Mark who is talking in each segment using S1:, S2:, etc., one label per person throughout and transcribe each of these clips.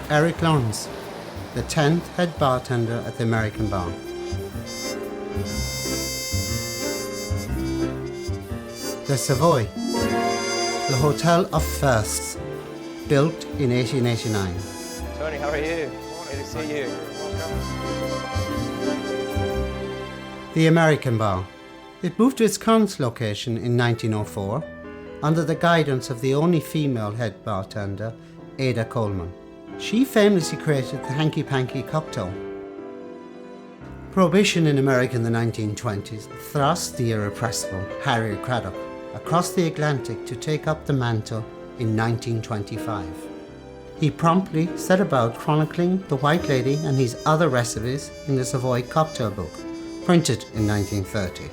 S1: Eric Lawrence, the 10th head bartender at the American Bar. The Savoy, the hotel of firsts, built in 1889.
S2: Tony, how are you? Good to see you.
S1: The American Bar. It moved to its current location in 1904 under the guidance of the only female head bartender, Ada Coleman. She famously created the hanky-panky cocktail. Prohibition in America in the 1920s thrust the irrepressible Harry Craddock across the Atlantic to take up the mantle in 1925. He promptly set about chronicling the White Lady and his other recipes in the Savoy cocktail book, printed in 1930.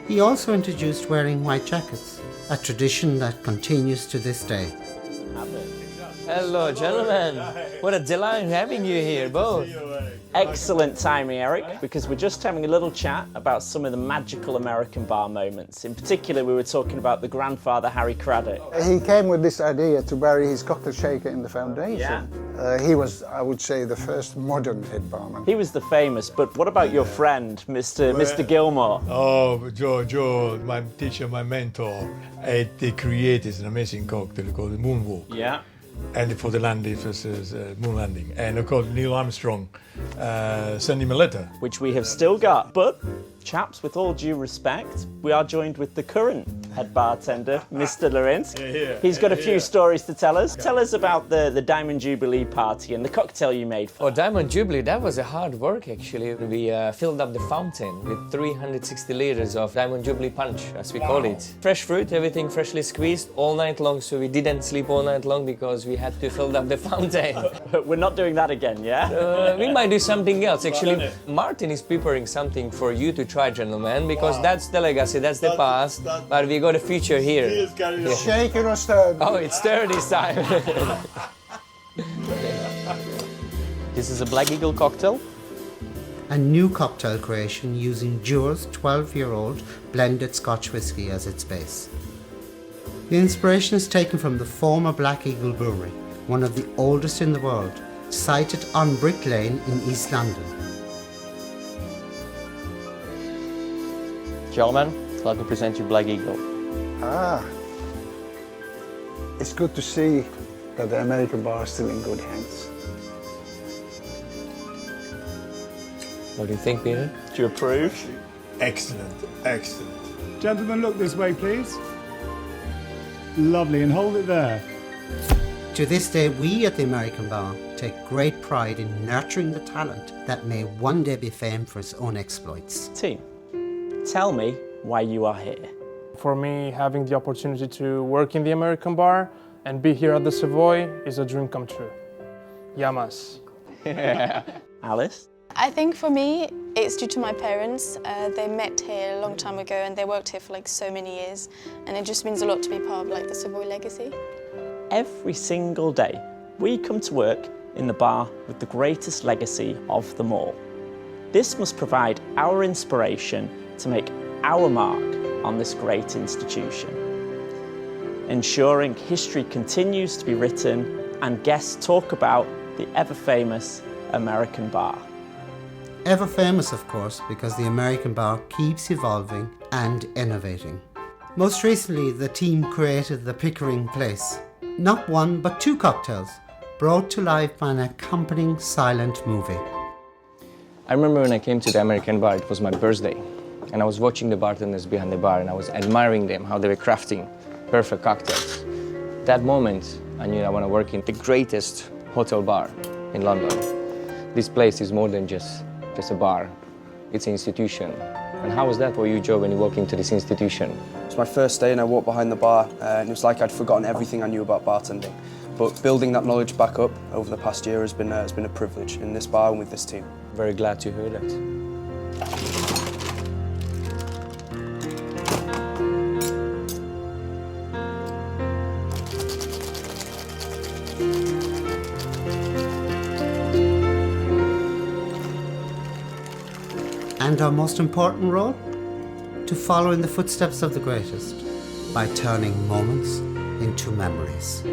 S1: He also introduced wearing white jackets, a tradition that continues to this day.
S2: Hello, gentlemen. What a delight having you here, both. Excellent timing, Eric, because we're just having a little chat about some of the magical American bar moments. In particular, we were talking about the grandfather, Harry Craddock.
S3: He came with this idea to bury his cocktail shaker in the foundation.
S2: Yeah.
S3: He was, I would say, the first modern head barman.
S2: He was the famous, but what about your friend, Mr. Gilmore?
S4: Oh, Joe, my teacher, my mentor, they created an amazing cocktail called the Moonwalk.
S2: Yeah.
S4: And for the landing, it was moon landing. And of course, Neil Armstrong sent him a letter.
S2: Which we have still got. But, chaps, with all due respect, we are joined with the current head bartender, Mr. Lawrence. He's got a few stories to tell us. Tell us about the Diamond Jubilee party and the cocktail you made.
S5: Oh, Diamond Jubilee, that was a hard work actually. We filled up the fountain with 360 liters of Diamond Jubilee punch, as we call it. Fresh fruit, everything freshly squeezed all night long, so we didn't sleep all night long because we had to fill up the fountain.
S2: We're not doing that again, yeah?
S5: We might do something else. Actually, Martin is preparing something for you to try, gentlemen, because that's the legacy, that's the past, but we got a future here.
S3: Shaken or stirred?
S5: Oh, it's stirred this time.
S2: This is a Black Eagle cocktail.
S1: A new cocktail creation using Dewar's 12-year-old blended Scotch whisky as its base. The inspiration is taken from the former Black Eagle Brewery, one of the oldest in the world, sited on Brick Lane in East London.
S2: Gentlemen, I'd like to present you Black Eagle.
S3: Ah. It's good to see that the American bar is still in good hands.
S5: What do you think, Peter?
S2: Do you approve?
S4: Excellent, excellent.
S6: Gentlemen, look this way, please. Lovely, and hold it there.
S1: To this day, we at the American Bar take great pride in nurturing the talent that may one day be famed for its own exploits.
S2: Team, tell me why you are here.
S7: For me, having the opportunity to work in the American Bar and be here at the Savoy is a dream come true. Yamas.
S2: Alice?
S8: I think for me, it's due to my parents. They met here a long time ago and they worked here for like so many years, and it just means a lot to be part of like the Savoy legacy.
S2: Every single day, we come to work in the bar with the greatest legacy of them all. This must provide our inspiration to make our mark on this great institution, ensuring history continues to be written and guests talk about the ever-famous American Bar.
S1: Ever famous, of course, because the American Bar keeps evolving and innovating. Most recently, the team created the Pickering Place. Not one, but two cocktails, brought to life by an accompanying silent movie.
S5: I remember when I came to the American Bar, it was my birthday, and I was watching the bartenders behind the bar and I was admiring them, how they were crafting perfect cocktails. That moment, I knew I want to work in the greatest hotel bar in London. This place is more than just a bar, it's an institution. And how was that for you, Joe, when you walked into this institution?
S9: It was my first day and I walked behind the bar and it was like I'd forgotten everything I knew about bartending. But building that knowledge back up over the past year has been a privilege in this bar and with this team.
S5: Very glad to hear that.
S1: And our most important role? To follow in the footsteps of the greatest by turning moments into memories.